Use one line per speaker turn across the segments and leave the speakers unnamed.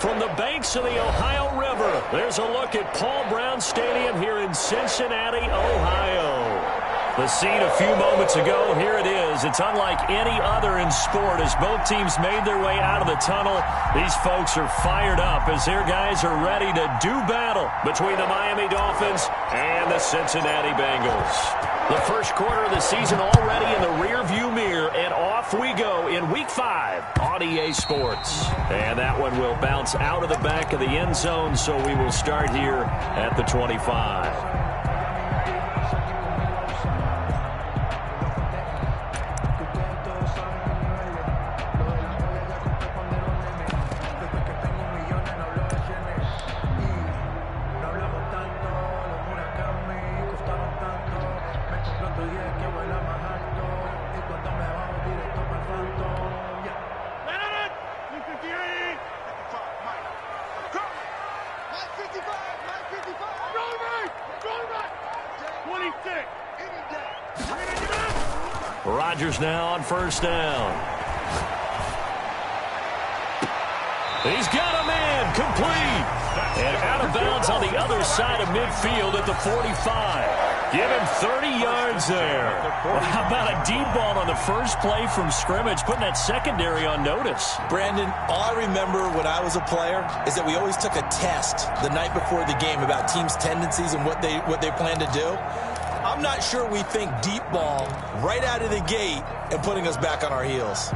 From the banks of the Ohio River, there's a look at Paul Brown Stadium here in Cincinnati, Ohio. The scene a few moments ago, here it is. It's unlike any other in sport as both teams made their way out of the tunnel. These folks are fired up as their guys are ready to do battle between the Miami Dolphins and the Cincinnati Bengals. The first quarter of the season already in the rearview mirror, and off we go in Week 5 on EA Sports. And that one will bounce out of the back of the end zone, so we will start here at the 25. Rodgers now on first down. He's got a man complete. And out of bounds on the other side of midfield at the 45. Give him 30 yards there. Well, how about a deep ball on the first play from scrimmage, putting that secondary on notice?
Brandon, all I remember when I was a player is that we always took a test the night before the game about teams' tendencies and what they plan to do. I'm not sure we think deep ball right out of the gate and putting us back on our heels.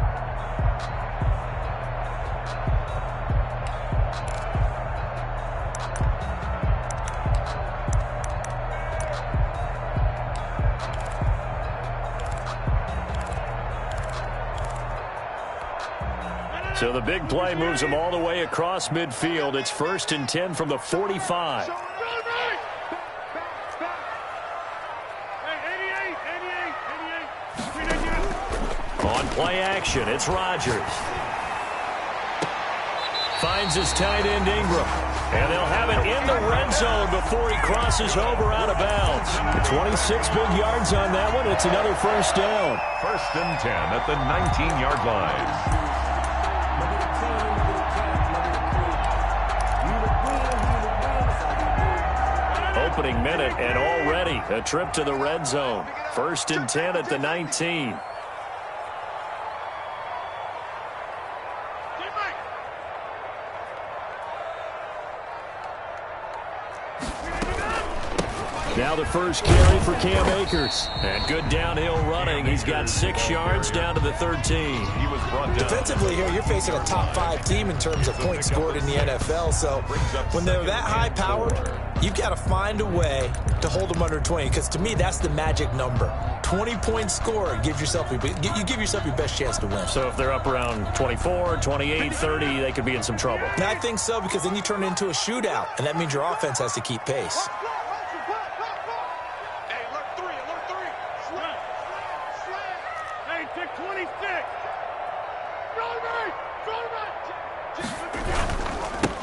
So the big play moves them all the way across midfield. It's 1st and 10 from the 45. On play action, it's Rodgers. Finds his tight end Ingram. And they'll have it in the red zone before he crosses over out of bounds. 26 big yards on that one. It's another first down.
1st and 10 at the 19-yard line.
Opening minute and already a trip to the red zone. 1st and 10 at the 19. Now the first carry for Cam Akers. And good downhill running. He's got 6 yards down to the 13.
He was brought down.
Defensively here, you're facing a top 5 team in terms of points scored in the NFL. So when they're that high-powered, you've got to find a way to hold them under 20. Because to me, that's the magic number. 20 points scored, you give yourself your best chance to win.
So if they're up around 24, 28, 30, they could be in some trouble.
And I think so, because then you turn it into a shootout, and that means your offense has to keep pace.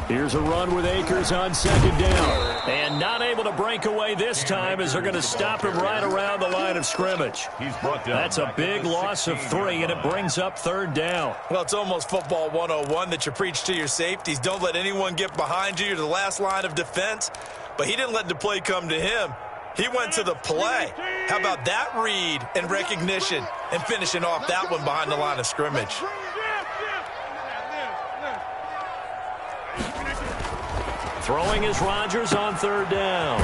Here's a run with Akers on 2nd down. And not able to break away this time as they're going to stop him right around the line of scrimmage.
He's brought down.
That's a big loss of 3, and it brings up 3rd down.
Well, it's almost football 101 that you preach to your safeties. Don't let anyone get behind you. You're the last line of defense. But he didn't let the play come to him. He went to the play. How about that read and recognition and finishing off that one behind the line of scrimmage?
Throwing is Rodgers on 3rd down.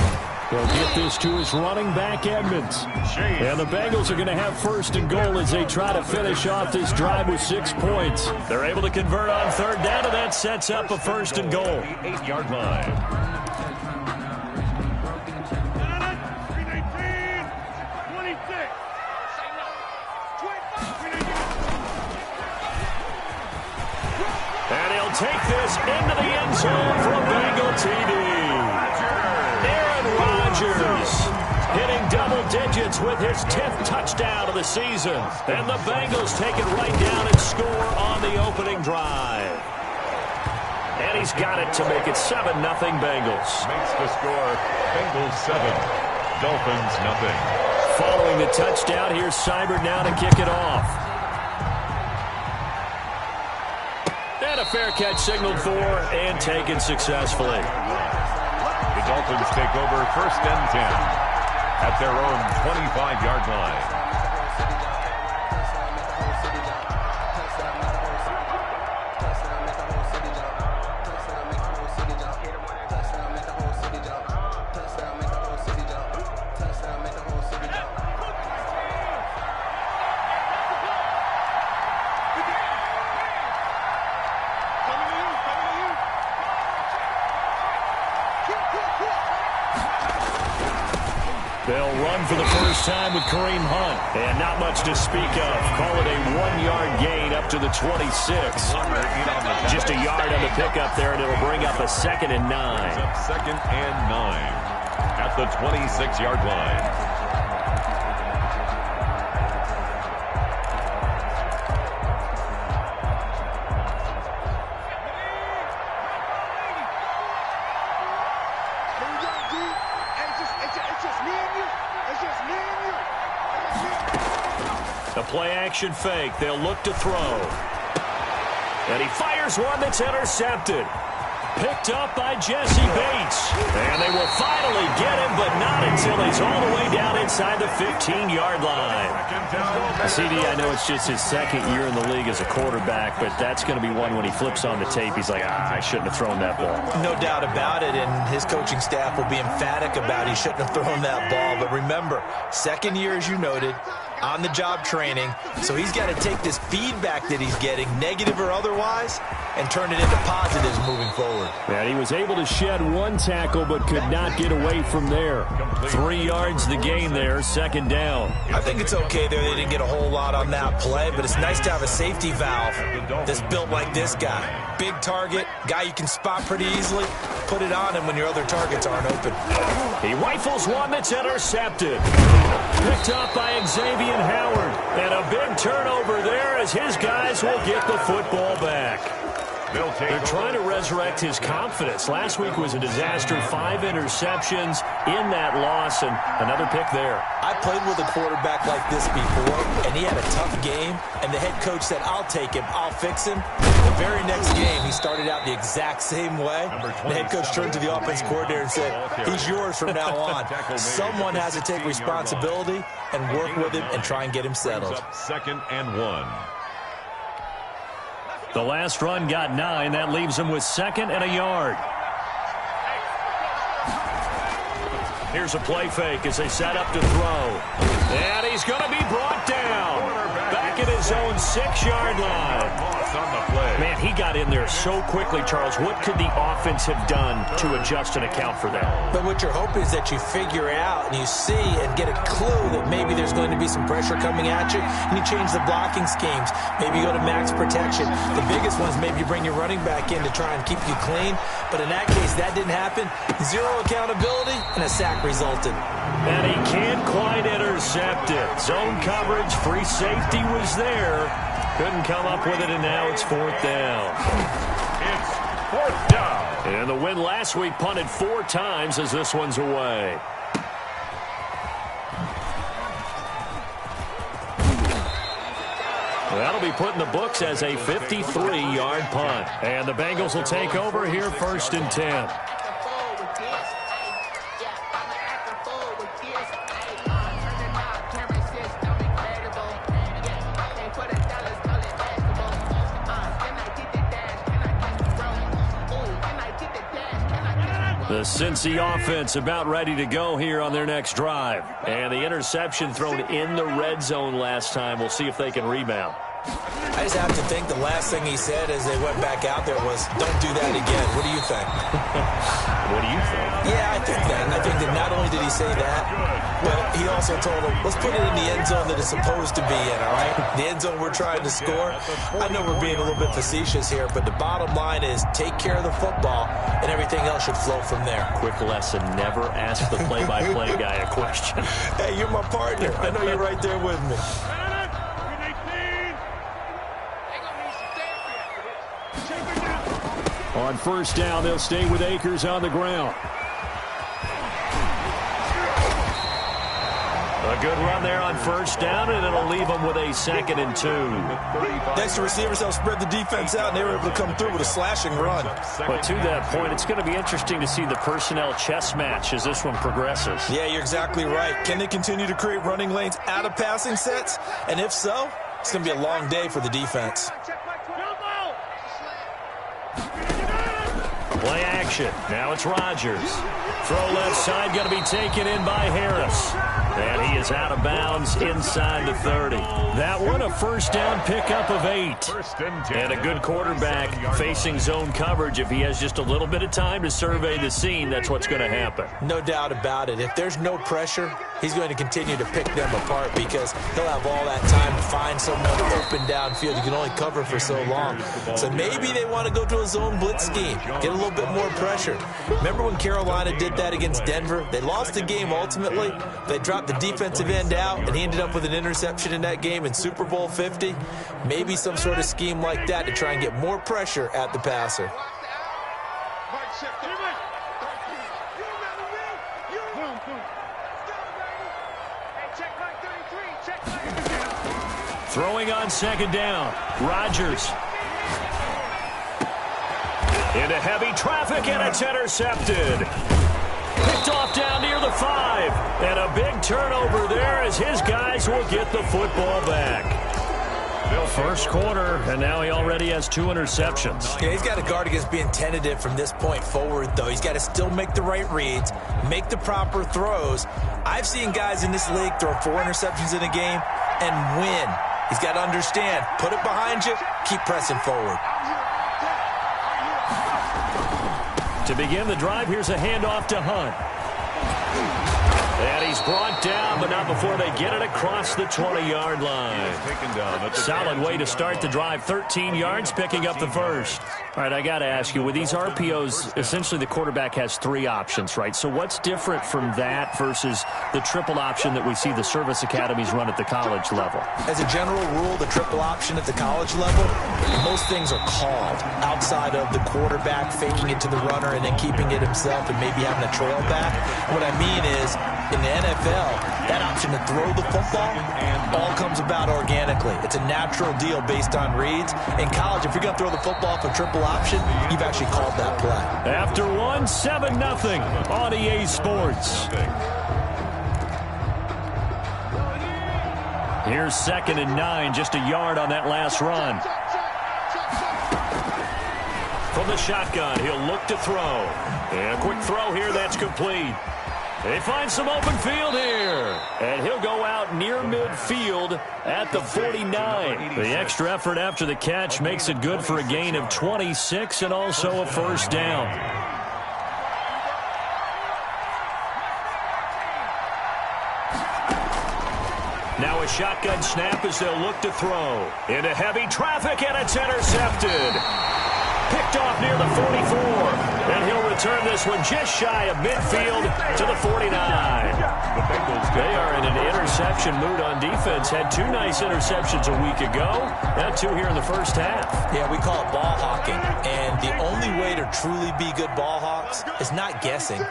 They'll get this to his running back, Edmonds. And the Bengals are going to have 1st and goal as they try to finish off this drive with 6 points. They're able to convert on 3rd down, and that sets up a 1st and goal.
8-yard line.
Take this into the end zone for a Bengal TD. Aaron Rodgers hitting double digits with his 10th touchdown of the season. And the Bengals take it right down and score on the opening drive. And he's got it to make it 7-0 Bengals.
Makes the score Bengals 7, Dolphins 0.
Following the touchdown, here's Seibert now to kick it off. And a fair catch signaled for and taken successfully.
The Dolphins take over 1st and 10 at their own 25-yard line.
They'll run for the first time with Kareem Hunt. And not much to speak of. Call it a 1-yard gain up to the 26. Just a yard on the pickup there, and it'll bring up a 2nd and 9.
2nd and 9 at the 26-yard line.
The play-action fake. They'll look to throw. And he fires one that's intercepted. Picked up by Jesse Bates. And they will finally get him, but not until he's all the way down inside the 15-yard line. CD, I know it's just his 2nd year in the league as a quarterback, but that's going to be one when he flips on the tape. He's like, I shouldn't have thrown that ball.
No doubt about it, and his coaching staff will be emphatic about he shouldn't have thrown that ball. But remember, 2nd year, as you noted, on-the-job training, so he's got to take this feedback that he's getting, negative or otherwise, and turn it into positives moving forward.
And he was able to shed one tackle but could not get away from there. 3 yards the gain there, 2nd down.
I think it's okay there. They didn't get a whole lot on that play, but it's nice to have a safety valve that's built like this guy. Big target, guy you can spot pretty easily. Put it on him when your other targets aren't open.
He rifles one that's intercepted. Picked up by Xavier Howard. And a big turnover there as his guys will get the football back. They're trying to resurrect his confidence. Last week was a disaster. 5 interceptions in that loss, and another pick there.
I played with a quarterback like this before, and he had a tough game, and the head coach said, I'll take him, I'll fix him. The very next game, he started out the exact same way. The head coach turned to the offense coordinator and said, he's yours from now on. Someone has to take responsibility and work with him and try and get him settled.
2nd and 1.
The last run got 9. That leaves him with 2nd and a yard. Here's a play fake as they set up to throw. And he's going to be brought down. Back at his own 6-yard line. Man, he got in there so quickly, Charles. What could the offense have done to adjust and account for that?
But what you're hoping is that you figure out and you see and get a clue that maybe there's going to be some pressure coming at you, and you change the blocking schemes. Maybe you go to max protection. The biggest one is maybe you bring your running back in to try and keep you clean. But in that case, that didn't happen. 0 accountability, and a sack resulted.
And he can't quite intercept it. Zone coverage, free safety was there. Couldn't come up with it, and now it's 4th down.
It's 4th down.
And the win last week punted 4 times as this one's away. That'll be put in the books as a 53-yard punt. And the Bengals will take over here 1st and 10. The Cincy offense about ready to go here on their next drive. And the interception thrown in the red zone last time. We'll see if they can rebound.
I just have to think the last thing he said as they went back out there was, don't do that again. What do you think?
What do you think?
Yeah, I think that. And I think that not only did he say that, but he also told them, let's put it in the end zone that it's supposed to be in, all right? The end zone we're trying to score. I know we're being a little bit facetious here, but the bottom line is take care of the football, and everything else should flow from there.
Quick lesson, never ask the play-by-play guy a question.
Hey, you're my partner. I know you're right there with me.
On 1st down, they'll stay with Akers on the ground. A good run there on first down, and it'll leave them with a 2nd and 2.
Next, the receivers helped spread the defense out, and they were able to come through with a slashing run.
But to that point, it's going to be interesting to see the personnel chess match as this one progresses.
Yeah, you're exactly right. Can they continue to create running lanes out of passing sets? And if so, it's going to be a long day for the defense.
Play action. Now it's Rodgers. Throw left side, going to be taken in by Harris. And he is out of bounds inside the 30. That one, a first down pickup of 8. And a good quarterback facing zone coverage. If he has just a little bit of time to survey the scene, that's what's going to happen.
No doubt about it. If there's no pressure, he's going to continue to pick them apart because he'll have all that time to find someone open downfield. You can only cover for so long. So maybe they want to go to a zone blitz scheme, get a little bit more pressure. Remember when Carolina did that against Denver? They lost the game ultimately. They dropped the defensive end out, and he ended up with an interception in that game in Super Bowl 50. Maybe some sort of scheme like that to try and get more pressure at the passer.
Throwing on 2nd down. Rodgers. Into heavy traffic, and it's intercepted. Picked off down near the 5. And a big turnover there as his guys will get the football back. First quarter, and now he already has 2 interceptions.
Yeah, he's got to guard against being tentative from this point forward, though. He's got to still make the right reads, make the proper throws. I've seen guys in this league throw 4 interceptions in a game and win. He's got to understand, put it behind you, keep pressing forward.
To begin the drive, here's a handoff to Hunt. And he's brought down, but not before they get it across the 20-yard line. Solid way to start the drive. 13 yards, picking up the first. All right, I got to ask you, with these RPOs, essentially the quarterback has 3 options, right? So what's different from that versus the triple option that we see the service academies run at the college level?
As a general rule, the triple option at the college level, most things are called outside of the quarterback faking it to the runner and then keeping it himself and maybe having a trail back. What I mean is, in the NFL, that option to throw the football all comes about organically. It's a natural deal based on reads. In college, if you're going to throw the football for triple option, you've actually called that play.
After 7-0 on EA Sports. Here's 2nd and 9, just a yard on that last run. From the shotgun, he'll look to throw. And a quick throw here, that's complete. They find some open field here. And he'll go out near midfield at the 49. The extra effort after the catch makes it good for a gain of 26 and also a first down. Now a shotgun snap as they'll look to throw. Into heavy traffic, and it's intercepted. Picked off near the 44. And he'll return this one just shy of midfield to the 49.
The Bengals,
they are in an interception mood on defense. Had 2 nice interceptions a week ago. Now 2 here in the first half.
Yeah, we call it ball hawking. And the only way to truly be good ball hawks is not guessing.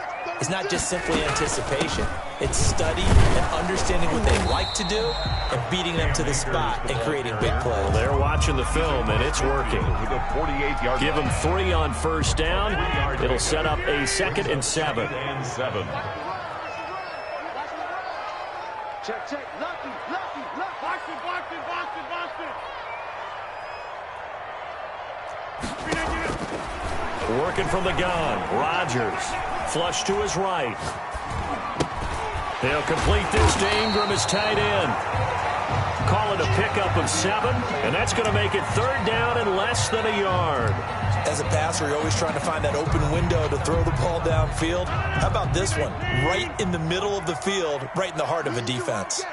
It's not just simply anticipation. It's study and understanding what they like to do and beating them to the spot and creating big plays.
Well, they're watching the film, and it's working. Give them 3 on first down. It'll set up a 2nd and 7.
Check, check. Lucky. Boston.
Working from the gun. Rodgers. Flush to his right. They'll complete this to Ingram as tight end. Call it a pickup of 7, and that's going to make it 3rd down and less than a yard.
As a passer, you're always trying to find that open window to throw the ball downfield. How about this one? Right in the middle of the field, right in the heart of a defense.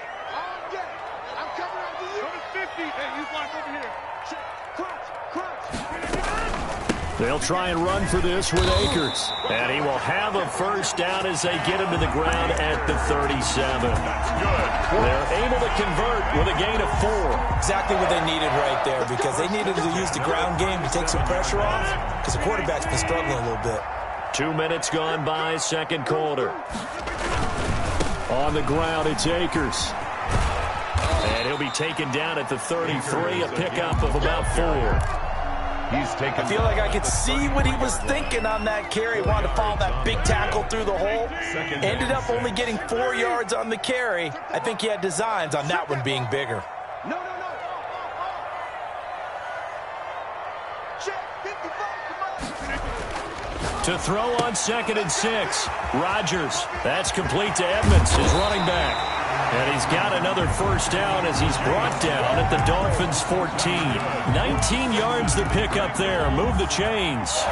They'll try and run for this with Akers. And he will have a first down as they get him to the ground at the 37. They're able to convert with a gain of 4.
Exactly what they needed right there, because they needed to use the ground game to take some pressure off, because the quarterback's been struggling a little bit.
2 minutes gone by, second quarter. On the ground, it's Akers. And he'll be taken down at the 33, a pickup of about 4.
I feel like I could see what he was thinking on that carry. Wanted to follow that big tackle through the hole. Ended up only getting 4 yards on the carry. I think he had designs on that one being bigger.
No. Check, 55,
To throw on 2nd and 6. Rodgers. That's complete to Edmonds, his running back. And he's got another first down as he's brought down at the Dolphins' 14. 19 yards to pick up there. Move the chains.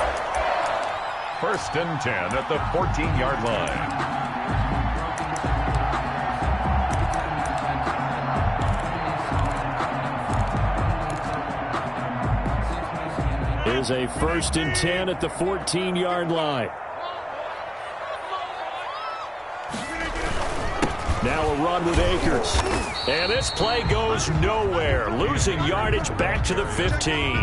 1st and 10 at the 14-yard line.
Is a 1st and 10 at the 14-yard line. Now a run with Akers. And this play goes nowhere. Losing yardage back to the 15.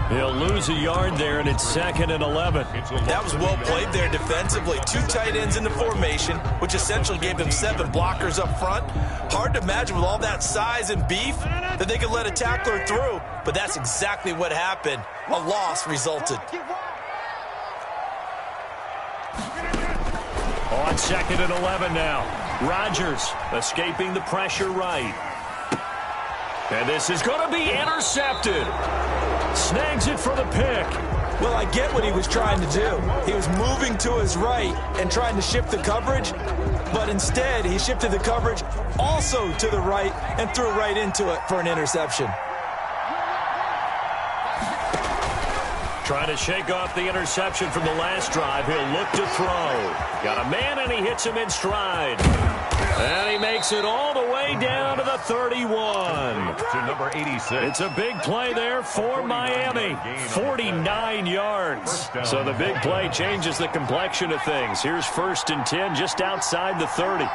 He'll lose a yard there, and it's 2nd and 11.
That was well played there defensively. 2 tight ends in the formation, which essentially gave them 7 blockers up front. Hard to imagine with all that size and beef that they could let a tackler through. But that's exactly what happened. A loss resulted.
On 2nd and 11 now. Rodgers escaping the pressure right. And this is going to be intercepted. Snags it for the pick.
Well, I get what he was trying to do. He was moving to his right and trying to shift the coverage, but instead he shifted the coverage also to the right and threw right into it for an interception.
Trying to shake off the interception from the last drive. He'll look to throw. Got a man, and he hits him in stride. And he makes it all the way down to the 31.
To number 86.
It's a big play there for Miami. 49 yards. So the big play changes the complexion of things. Here's 1st and 10 just outside the 30.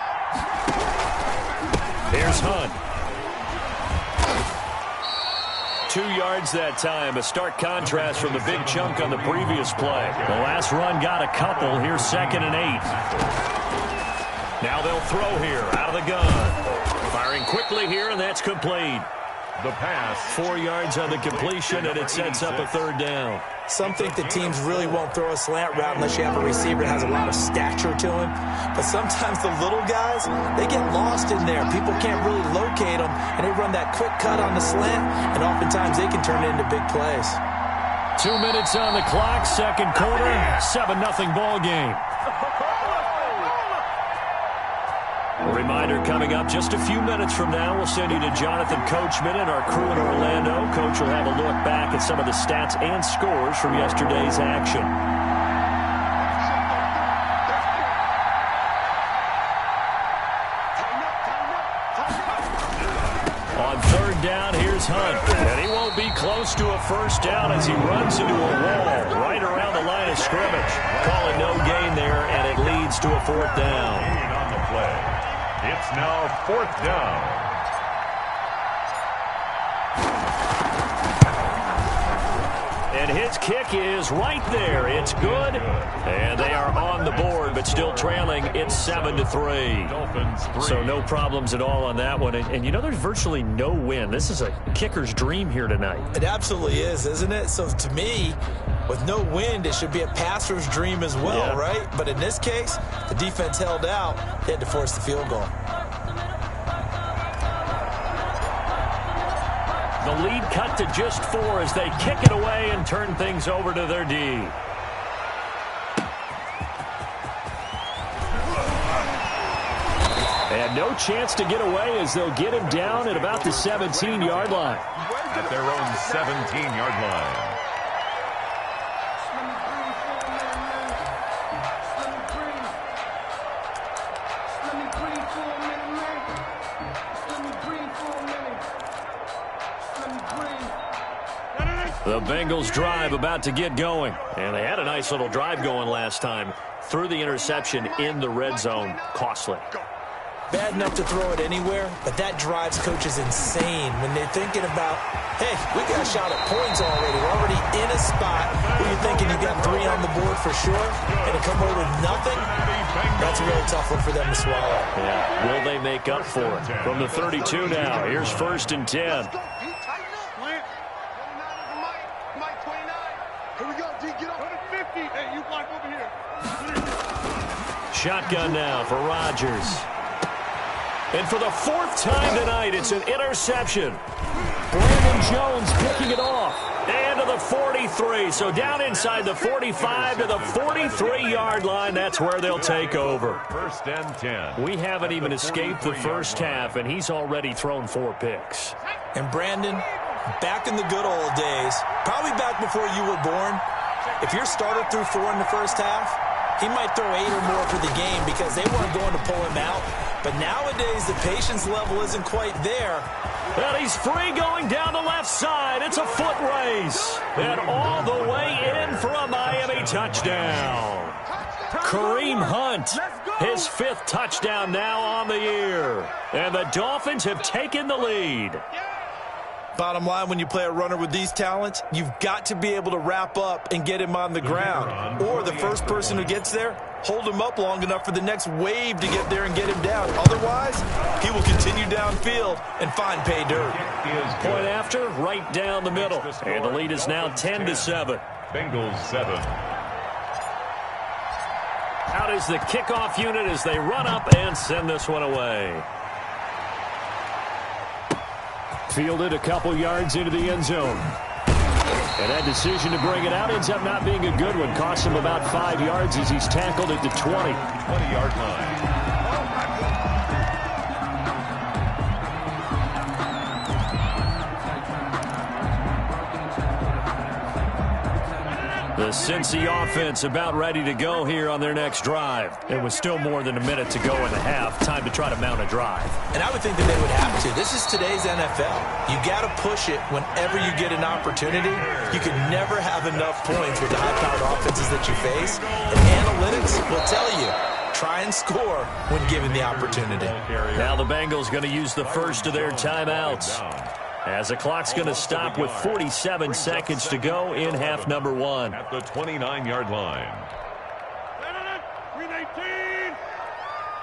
Here's Hunt. 2 yards that time. A stark contrast from the big chunk on the previous play. The last run got a couple. Here's 2nd and 8. Now they'll throw here out of the gun. Firing quickly here, and that's complete.
The pass.
4 yards on the completion, and it sets up a 3rd down.
Some think the teams really won't throw a slant route unless you have a receiver that has a lot of stature to him. But sometimes the little guys, they get lost in there. People can't really locate them, and they run that quick cut on the slant, and oftentimes they can turn it into big plays.
2 minutes on the clock, 2nd quarter, 7-0 ball game. A reminder coming up just a few minutes from now. We'll send you to Jonathan Coachman and our crew in Orlando. Coach will have a look back at some of the stats and scores from yesterday's action. On 3rd down, here's Hunt. And he won't be close to a first down as he runs into a wall right around the line of scrimmage. Calling no gain there, and it leads to a 4th down.
On the play. It's now 4th down.
And his kick is right there. It's good. And they are on the board, but still trailing. It's 7-3.
Dolphins 3.
So no problems at all on that one. And you know, there's virtually no win. This is a kicker's dream here tonight.
It absolutely is, isn't it? So to me, with no wind, it should be a passer's dream as well, right? But in this case, the defense held out. They had to force the field goal.
The lead cut to just 4 as they kick it away and turn things over to their D. And no chance to get away as they'll get him down at about the 17-yard line.
At their own 17-yard line.
The Bengals drive about to get going. And they had a nice little drive going last time. Threw the interception in the red zone. Costly.
Bad enough to throw it anywhere, but that drives coaches insane when they're thinking about, hey, we got a shot at points already. We're already in a spot where you're thinking you got 3 on the board for sure, and to come away with nothing, that's a really tough one for them to swallow.
Yeah. Will they make up for it? From the 32 now, here's 1st and 10. Shotgun now for Rodgers. And for the 4th time tonight, it's an interception. Brandon Jones picking it off. And to the 43. So down inside the 45 to the 43-yard line. That's where they'll take over.
1st and 10.
We haven't even escaped the first half, and he's already thrown 4 picks.
And Brandon, back in the good old days, probably back before you were born, if your starter threw 4 in the first half, he might throw 8 or more for the game because they weren't going to pull him out. But nowadays, the patience level isn't quite there.
And he's free going down the left side. It's a foot race. And all the way in for a Miami touchdown. Kareem Hunt, his 5th touchdown now on the year. And the Dolphins have taken the lead.
Bottom line, when you play a runner with these talents, you've got to be able to wrap up and get him on the ground. Or the first person who gets there, hold him up long enough for the next wave to get there and get him down. Otherwise, he will continue downfield and find pay dirt.
Point after, right down the middle. And the lead is now 10-7.
Bengals 7.
Out is the kickoff unit as they run up and send this one away. Fielded a couple yards into the end zone. And that decision to bring it out ends up not being a good one. Cost him about 5 yards as he's tackled at the
20-yard line.
The Cincy offense about ready to go here on their next drive. It was still more than a minute to go in the half. Time to try to mount a drive.
And I would think that they would have to. This is today's NFL. You got to push it whenever you get an opportunity. You can never have enough points with the high-powered offenses that you face. And analytics will tell you, try and score when given the opportunity.
Now the Bengals going to use the first of their timeouts, as the clock's going to stop with 47 seconds to go in half number 1.
At the 29-yard line.
Renegade. You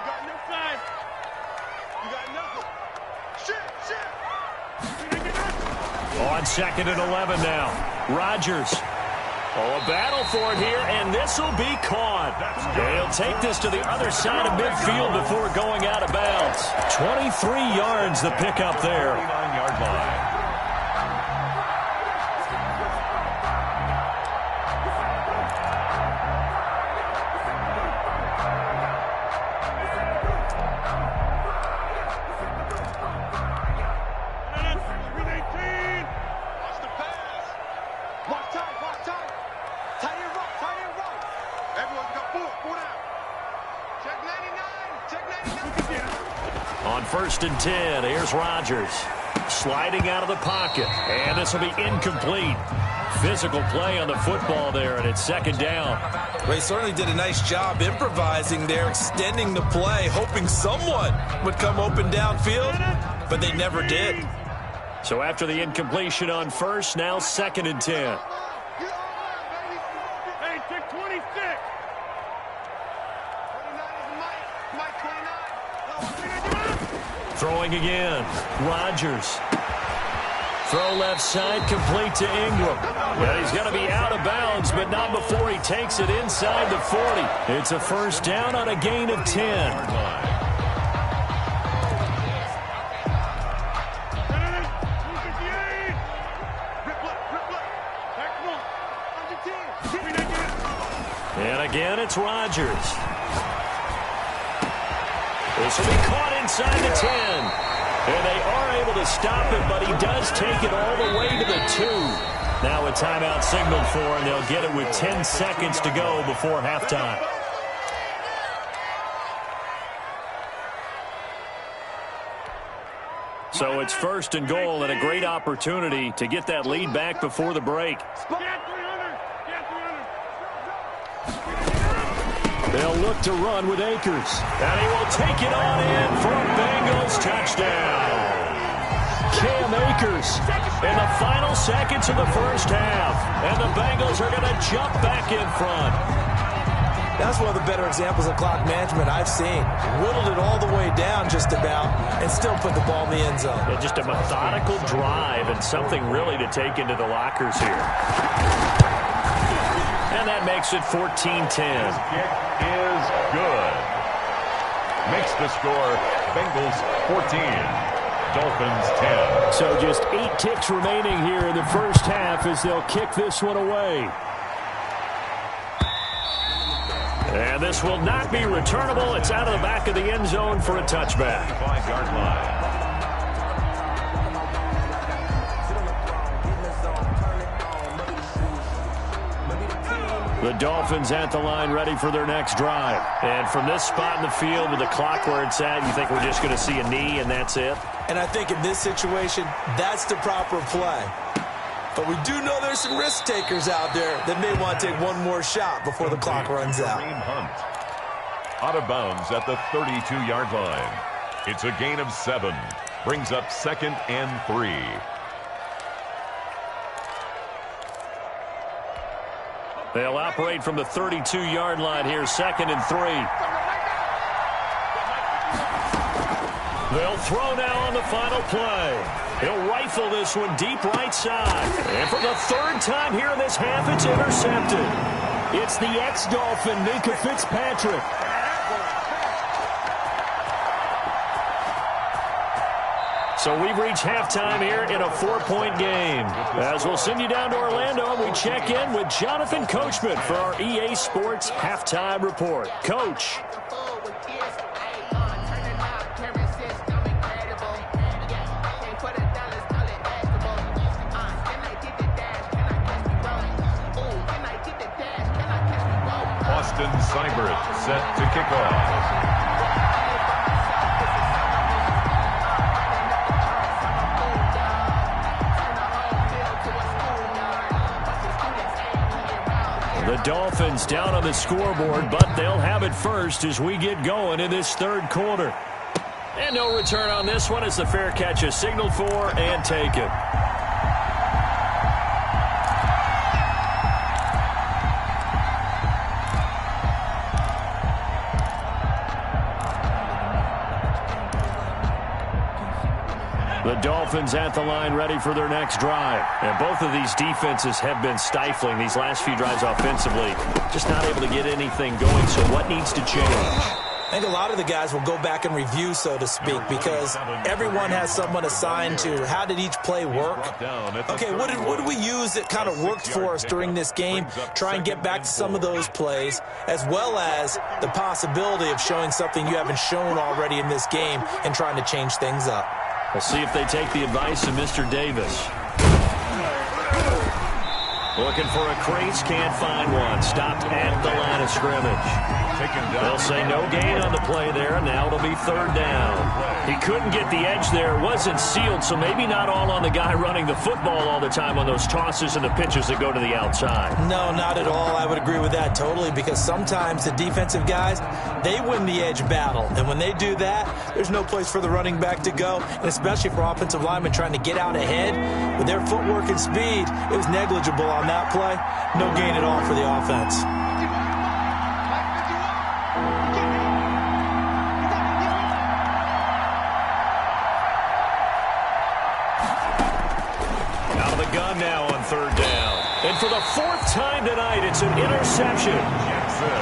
got no side. You got nothing. Shit.
On 2nd and 11 now. Rodgers. Oh, a battle for it here, and this will be caught. They'll take this to the other side of midfield before going out of bounds. 23 yards the pickup there.
29-yard line.
On 1st and 10, here's Rodgers. Sliding out of the pocket. And this will be incomplete. Physical play on the football there, and it's 2nd down.
Well, he certainly did a nice job improvising there, extending the play, hoping someone would come open downfield, but they never did.
So after the incompletion on 1st, now 2nd and 10.
Hey, take 26.
Throwing again. Rodgers. Throw left side, complete to Ingram. Well, he's going to be out of bounds, but not before he takes it inside the 40. It's a 1st down on a gain of 10. And again, it's Rodgers. This will be caught inside the 10. And they are able to stop it, but he does take it all the way to the 2. Now a timeout signaled for, and they'll get it with 10 seconds to go before halftime. So it's 1st and goal, and a great opportunity to get that lead back before the break. They'll look to run with Akers. And he will take it on in for a Bengals touchdown. Cam Akers in the final seconds of the first half. And the Bengals are going to jump back in front.
That's one of the better examples of clock management I've seen. Whittled it all the way down just about and still put the ball in the end zone.
Yeah, just a methodical drive and something really to take into the lockers here. And that makes it 14-10.
This kick is good. Makes the score Bengals 14, Dolphins 10.
So just 8 ticks remaining here in the first half as they'll kick this one away. And this will not be returnable. It's out of the back of the end zone for a touchback.
5-yard line.
The Dolphins at the line ready for their next drive. And from this spot in the field with the clock where it's at, you think we're just going to see a knee and that's it?
And I think in this situation, that's the proper play. But we do know there's some risk takers out there that may want to take one more shot before the clock runs out.
Hunt. Out of bounds at the 32-yard line. It's a gain of 7. Brings up 2nd and 3.
They'll operate from the 32-yard line here, 2nd and 3. They'll throw now on the final play. He'll rifle this one deep right side. And for the 3rd time here in this half, it's intercepted. It's the ex-Dolphin, Minkah Fitzpatrick. So we've reached halftime here in a 4-point game. As we'll send you down to Orlando, we check in with Jonathan Coachman for our EA Sports Halftime Report. Coach.
Austin Seibert set to kick off.
The Dolphins down on the scoreboard, but they'll have it first as we get going in this 3rd quarter. And no return on this one as the fair catch is signaled for and taken. The Dolphins at the line ready for their next drive. And both of these defenses have been stifling these last few drives offensively. Just not able to get anything going, so what needs to change?
I think a lot of the guys will go back and review, so to speak, because everyone has someone assigned to how did each play work. Okay, what did we use that kind of worked for us during this game? Try and get back to some of those plays, as well as the possibility of showing something you haven't shown already in this game and trying to change things up.
We'll see if they take the advice of Mr. Davis. Looking for a crease, can't find one. Stopped at the line of scrimmage. They'll say no gain on the play there, and now it'll be 3rd down. He couldn't get the edge there. It wasn't sealed, so maybe not all on the guy running the football all the time on those tosses and the pitches that go to the outside.
No, not at all. I would agree with that totally, because sometimes the defensive guys, they win the edge battle. And when they do that, there's no place for the running back to go, and especially for offensive linemen trying to get out ahead. With their footwork and speed, it was negligible on that play. No gain at all for the offense.
Out of the gun now on 3rd down. And for the 4th time tonight, it's an interception.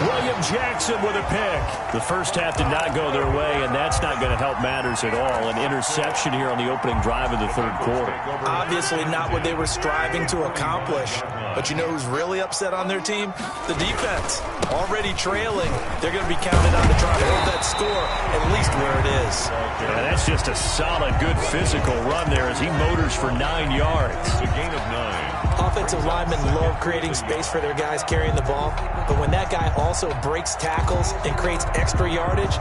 William Jackson with a pick. The first half did not go their way, and that's not going to help matters at all. An interception here on the opening drive of the 3rd quarter.
Obviously not what they were striving to accomplish. But you know who's really upset on their team? The defense. Already trailing. They're going to be counted on to try to hold that score at least where it is.
Yeah, that's just a solid, good physical run there as he motors for 9 yards.
It's a gain of 9.
Offensive linemen love creating space for their guys carrying the ball. But when that guy also breaks tackles and creates extra yardage,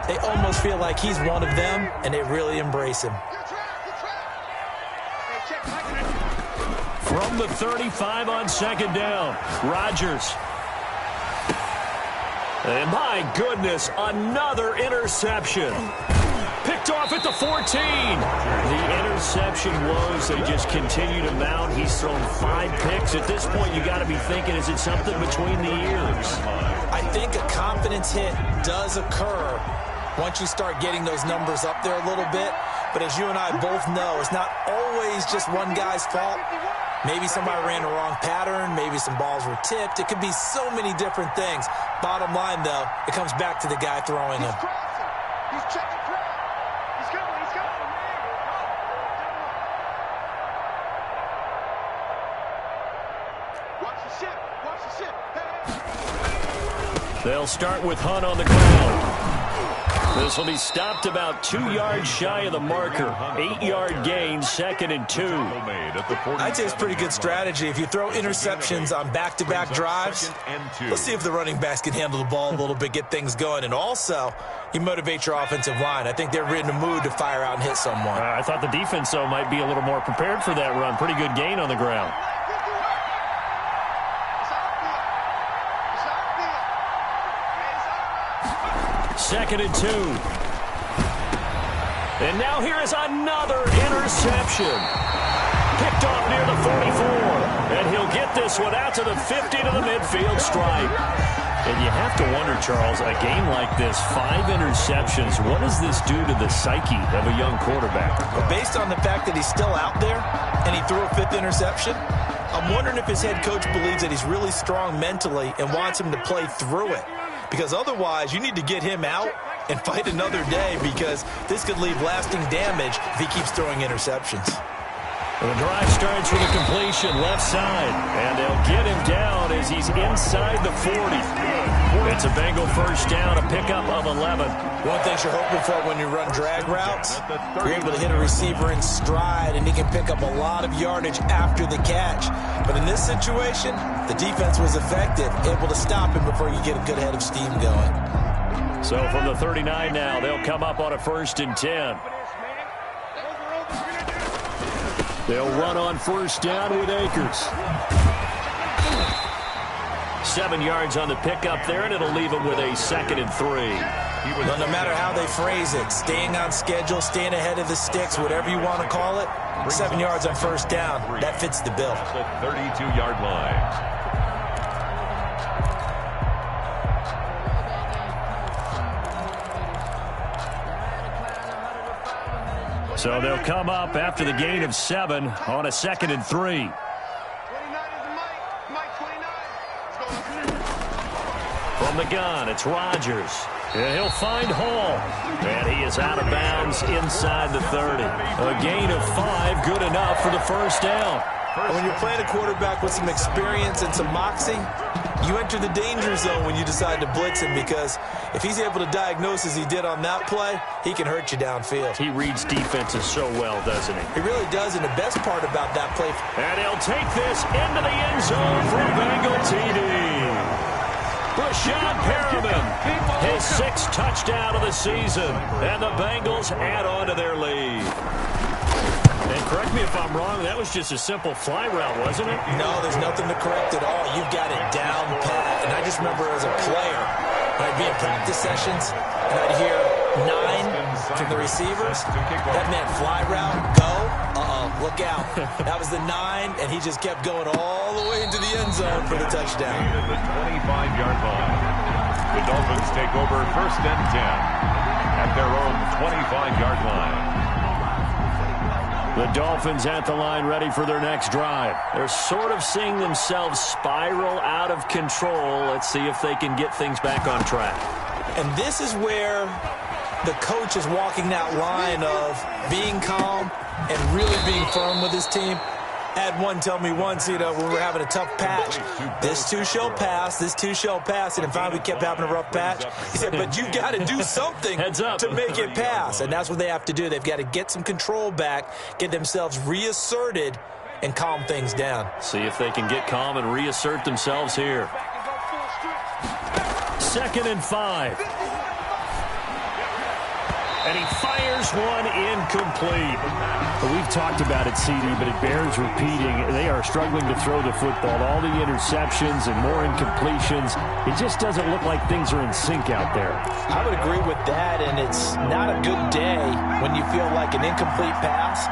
they almost feel like he's one of them, and they really embrace him.
From the 35 on 2nd down, Rodgers. And my goodness, another interception. Picked picked off at the 14. The interception woes, they just continue to mount. He's thrown 5 picks. At this point, you got to be thinking, is it something between the ears?
I think a confidence hit does occur once you start getting those numbers up there a little bit. But as you and I both know, it's not always just one guy's fault. Maybe somebody ran the wrong pattern. Maybe some balls were tipped. It could be so many different things. Bottom line, though, it comes back to the guy throwing them.
He's checking crowd. He's coming. He's coming. Watch the ship. Watch the ship. Hey.
They'll start with Hunt on the ground. This will be stopped about 2 yards shy of the marker. 8-yard gain, 2nd and 2.
I'd say it's pretty good strategy. If you throw interceptions on back-to-back drives, let's see if the running backs can handle the ball a little bit, get things going. And also, you motivate your offensive line. I think they're in the mood to fire out and hit someone.
I thought the defense, though, might be a little more prepared for that run. Pretty good gain on the ground. Second and 2. And now here is another interception. Picked off near the 44. And he'll get this one out to the 50 to the midfield stripe. And you have to wonder, Charles, a game like this, 5 interceptions, what does this do to the psyche of a young quarterback?
But based on the fact that he's still out there and he threw a 5th interception, I'm wondering if his head coach believes that he's really strong mentally and wants him to play through it. Because otherwise, you need to get him out and fight another day, because this could leave lasting damage if he keeps throwing interceptions.
The drive starts with a completion left side, and they'll get him down as he's inside the 40. It's a Bengal first down, a pickup of 11.
One thing you're hoping for when you run drag routes, you're able to hit a receiver in stride, and he can pick up a lot of yardage after the catch. But in this situation, the defense was effective, able to stop him before you get a good head of steam going.
So from the 39 now, they'll come up on a 1st and 10. They'll run on first down with Akers. 7 yards on the pickup there, and it'll leave them with a 2nd and 3.
Well, no matter how they phrase it, staying on schedule, staying ahead of the sticks, whatever you want to call it, 7 yards on first down, that fits the bill.
The 32-yard line.
So they'll come up after the gain of 7 on a 2nd and 3.
29 is the Mike 29. Let's go.
From the gun, it's Rodgers. And he'll find Hall. And he is out of bounds inside the 30. A gain of 5, good enough for the first down.
And when you're playing a quarterback with some experience and some moxie, you enter the danger zone when you decide to blitz him, because if he's able to diagnose as he did on that play, he can hurt you downfield.
He reads defenses so well, doesn't he?
He really does, and the best part about that play...
And he'll take this into the end zone for a Bengal TD. Rashad Perriman, his 6th touchdown of the season, and the Bengals add on to their lead. And correct me if I'm wrong, that was just a simple fly route, wasn't it?
No, there's nothing to correct at all. You've got it down pat. And I just remember as a player, when I'd be in practice sessions, and I'd hear 9 from the receivers. That meant fly route, go, look out. That was the 9, and he just kept going all the way into the end zone for the touchdown.
The 25-yard line. The Dolphins take over 1st and 10 at their own 25-yard line.
The Dolphins at the line, ready for their next drive. They're sort of seeing themselves spiral out of control. Let's see if they can get things back on track.
And this is where the coach is walking that line of being calm and really being firm with his team. I had one tell me once, when we were having a tough patch, this too shall pass, this too shall pass, and finally we kept having a rough patch. He said, but you've got to do something to make it pass, and that's what they have to do. They've got to get some control back, get themselves reasserted, and calm things down.
See if they can get calm and reassert themselves here. 2nd and 5. And he fires one incomplete.
Well, we've talked about it, CD, but it bears repeating. They are struggling to throw the football. All the interceptions and more incompletions. It just doesn't look like things are in sync out there.
I would agree with that, and it's not a good day when you feel like an incomplete pass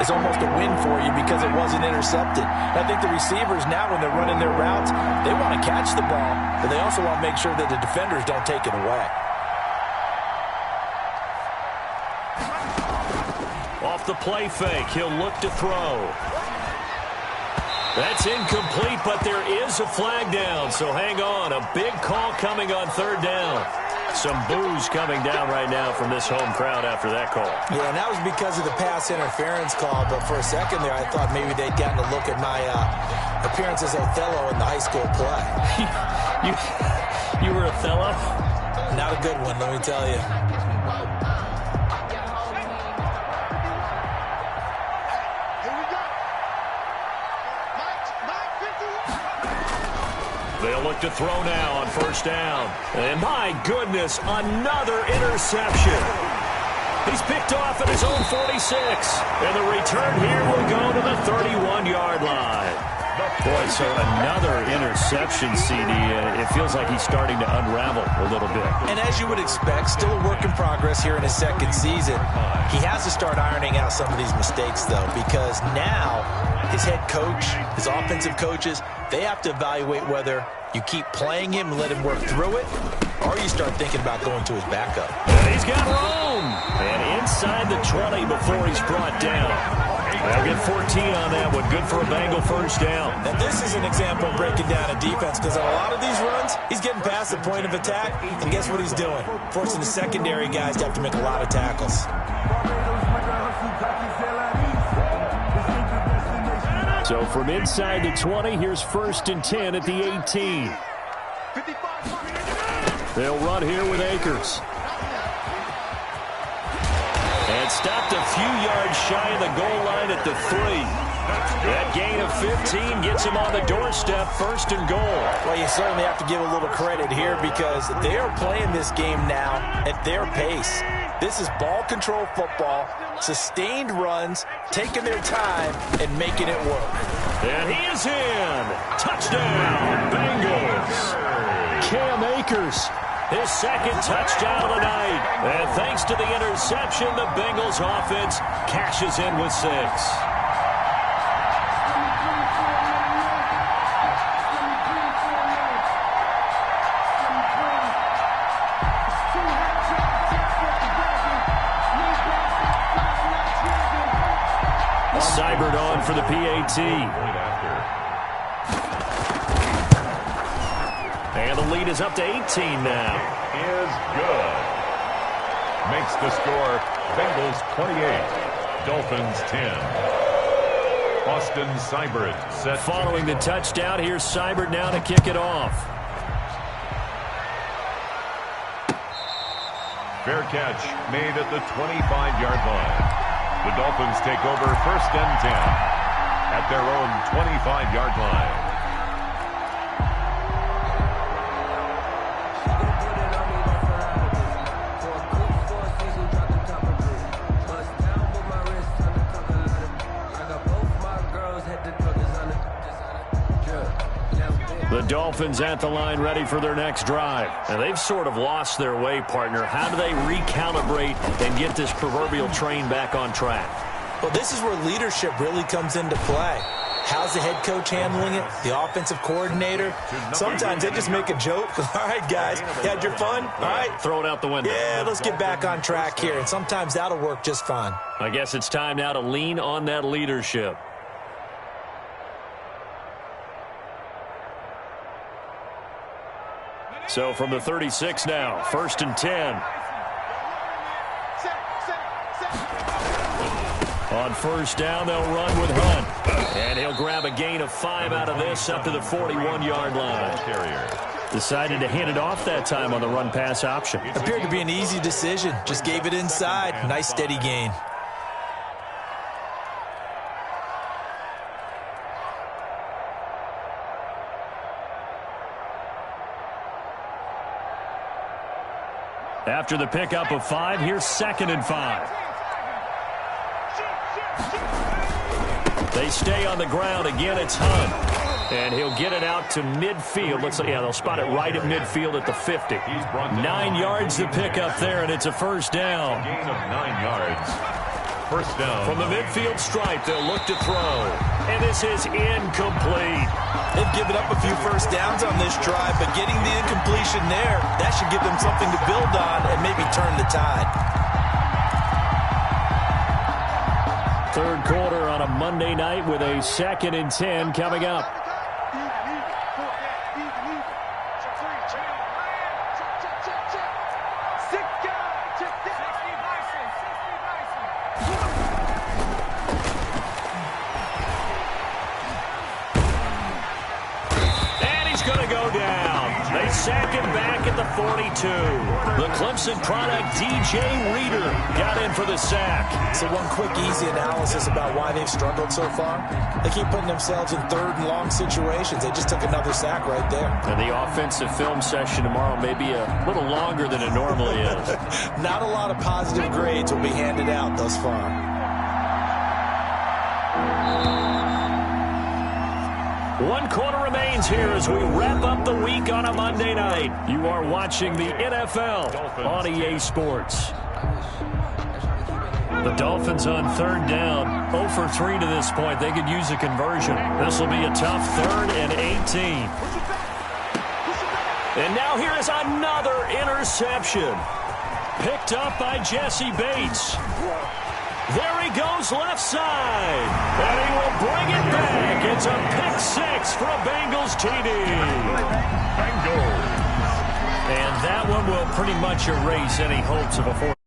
is almost a win for you because it wasn't intercepted. And I think the receivers now, when they're running their routes, they want to catch the ball, but they also want to make sure that the defenders don't take it away.
Off the play fake, he'll look to throw. That's incomplete, but there is a flag down, so hang on. A big call coming on third down. Some boos coming down right now from this home crowd after that call.
Yeah, and that was because of the pass interference call, but for a second there, I thought maybe they'd gotten a look at my appearance as Othello in the high school play.
You were Othello?
Not a good one, let me tell you.
They'll look to throw now on first down. And my goodness, another interception. He's picked off at his own 46. And the return here will go to the 31-yard line. Boy, so another interception, CD. It feels like he's starting to unravel a little bit.
And as you would expect, still a work in progress here in his second season. He has to start ironing out some of these mistakes, though, because now his head coach, his offensive coaches, they have to evaluate whether you keep playing him and let him work through it, or you start thinking about going to his backup.
And he's got room. And inside the 20 before he's brought down. They'll get 14 on that one. Good for a Bengal first down.
Now, this is an example of breaking down a defense because on a lot of these runs, he's getting past the point of attack, and guess what he's doing? Forcing the secondary guys to have to make a lot of tackles.
So from inside the 20, here's 1st and 10 at the 18. They'll run here with Akers.
And stopped a few yards shy of the goal line at the 3. That gain of 15 gets him on the doorstep, 1st and goal.
Well, you certainly have to give a little credit here because they are playing this game now at their pace. This is ball control football, sustained runs, taking their time, and making it work.
And he is in. Touchdown, Bengals.
Cam Akers.
His second touchdown of the night. And thanks to the interception, the Bengals offense cashes in with 6. Seibert on for the PAT. And the lead is up to 18 now.
Is good. Makes the score Bengals 28, Dolphins 10. Austin Seibert set.
Following the touchdown, here's Seibert now to kick it off.
Fair catch made at the 25-yard line. The Dolphins take over 1st and 10 at their own 25-yard line.
The Dolphins at the line ready for their next drive. And they've sort of lost their way, partner. How do they recalibrate and get this proverbial train back on track?
Well, this is where leadership really comes into play. How's the head coach handling it? The offensive coordinator? Sometimes they just make a joke. All right, guys, you had your fun? All right.
Throw it out the window.
Yeah, let's get back on track here. And sometimes that'll work just fine.
I guess it's time now to lean on that leadership. So from the 36 now, 1st and 10. On first down, they'll run with Hunt. And he'll grab a gain of 5 out of this up to the 41-yard line. Decided to hand it off that time on the run-pass option.
Appeared to be an easy decision. Just gave it inside. Nice steady gain.
After the pickup of 5, here's 2nd and 5. They stay on the ground. Again, it's Hunt. And he'll get it out to midfield. Looks like, yeah, they'll spot it right at midfield at the 50. 9 yards to pick up there, and it's a first down.
Gain of 9 yards. First down.
From the midfield stripe, they'll look to throw. And this is incomplete.
They've given up a few first downs on this drive, but getting the incompletion there, that should give them something to build on and maybe turn the tide.
Third quarter on a Monday night with a 2nd and 10 coming up. Sack him back at the 42. The Clemson product, DJ Reader, got in for the sack.
So one quick, easy analysis about why they've struggled so far. They keep putting themselves in 3rd and long situations. They just took another sack right there.
And the offensive film session tomorrow may be a little longer than it normally is.
Not a lot of positive grades will be handed out thus far.
1 quarter remains here as we wrap up the week on a Monday night. You are watching the NFL on EA Sports. The Dolphins on 3rd down, 0 for 3 to this point. They could use a conversion. This will be a tough 3rd and 18. And now here is another interception. Picked up by Jesse Bates. There he goes left side. And he will bring it back. It's a pick 6 for a Bengals TD.
Bengals.
And that one will pretty much erase any hopes of a fourth.